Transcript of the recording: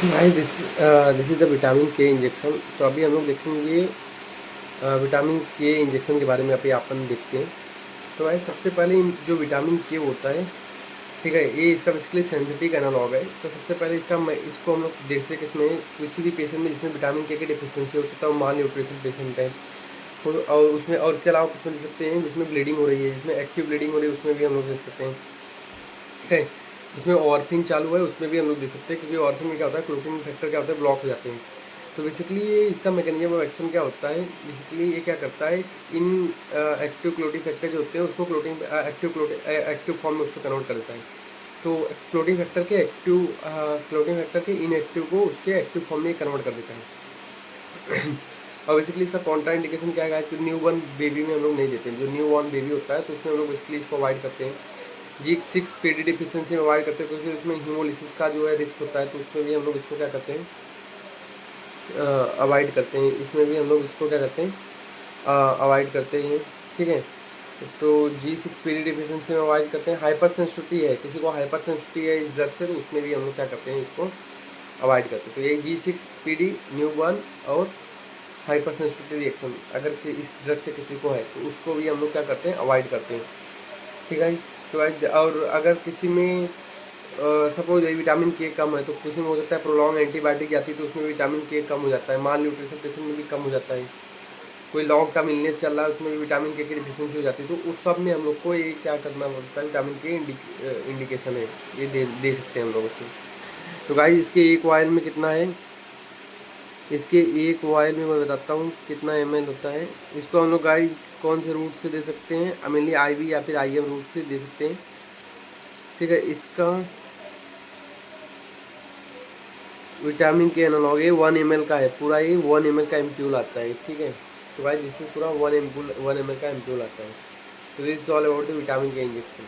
भाई this is the vitamin के injection. तो अभी हम लोग देखेंगे विटामिन के इंजेक्शन के बारे में अभी अपन देखते हैं। तो भाई सबसे पहले जो विटामिन के होता है, ठीक है, ये इसका बेसिकली सिंथेटिक एनालॉग है। तो सबसे पहले इसको हम लोग देखते हैं कि इसमें किसी भी पेशेंट में जिसमें विटामिन के की डिफिशियंसी हो सकता है, वो माल न्यूट्रिशन पेशेंट है। और उसमें और इसके अलावा किसमें देख सकते हैं जिसमें ब्लीडिंग हो रही है, जिसमें एक्टिव ब्लीडिंग हो रही है, उसमें भी हम लोग देख सकते हैं। ठीक है, जिसमें ऑर्थिंग चालू है उसमें भी हम लोग देख सकते हैं, क्योंकि ऑर्थिंग में क्या होता है, क्लोटिंग फैक्टर क्या होता है, ब्लॉक हो जाते हैं। तो बेसिकली ये इसका मैकेनिज्म ऑफ एक्शन क्या होता है, बेसिकली ये क्या करता है, इन एक्टिव क्लोटिंग फैक्टर जो होते हैं उसको एक्टिव फॉर्म में उसको कन्वर्ट कर देता है। तो क्लोटिंग फैक्टर के इनएक्टिव को उसके एक्टिव फॉर्म में कन्वर्ट कर देता है। और बेसिकली इसका कॉन्ट्रा इंडिकेशन क्या है कि न्यू बॉर्न बेबी में हम लोग नहीं देते हैं। जो न्यू बॉर्न बेबी होता है तो उसमें हम लोग बेसिकली इसको अवॉइड करते हैं। G6 पीडी डिफिशियंसी में अवॉइड करते हैं, क्योंकि उसमें हीमोलिसिस का जो है रिस्क होता है। तो उसमें भी हम लोग इसको क्या करते हैं, अवॉइड करते हैं। इसमें भी हम लोग इसको क्या करते हैं, अवॉइड करते हैं। ठीक है, तो G6 पीडी डिफिशियंसी में अवॉइड करते हैं। हाइपर सेंसिटिविटी है, किसी को हाइपर सेंसिटिविटी है इस ड्रग से, तो उसमें भी हम लोग क्या करते हैं, इसको अवॉइड करते हैं। तो ये G6 पीडी न्यू बॉर्न और हाइपर सेंसिटिविटी रिएक्शन अगर इस ड्रग से किसी को है तो उसको भी हम लोग क्या करते हैं, अवॉइड करते हैं। ठीक है, तो और अगर किसी में सपोज विटामिन के कम है तो किसी में हो सकता है प्रोलॉन्ग एंटीबायोटिक जाती है, तो उसमें विटामिन के कम हो जाता है। माल न्यूट्रिशन पेशेंट में भी कम हो जाता है। कोई लॉन्ग टर्म इलनेस चल रहा है उसमें भी विटामिन के की डिफिशियंसी हो जाती है। तो उस सब में हम लोग को ये क्या करना पड़ता है, विटामिन के इंडिकेशन है, ये दे सकते हैं हम लोग उसको। तो गाइस इसके एक वायल में कितना है, इसके एक वायल में मैं बताता हूँ कितना ml होता है। इसको हम लोग गाइस कौन से रूट से दे सकते हैं, मेनली IV या फिर IM रूट से दे सकते हैं। ठीक है, इसका विटामिन के एनालॉग ये 1 ml का है पूरा, ये 1 ml का एम्प्यूल आता है। ठीक है, तो भाई जिससे पूरा 1 ml का एम्प्यूल आता है। तो this is all about the vitamin के इंजेक्शन।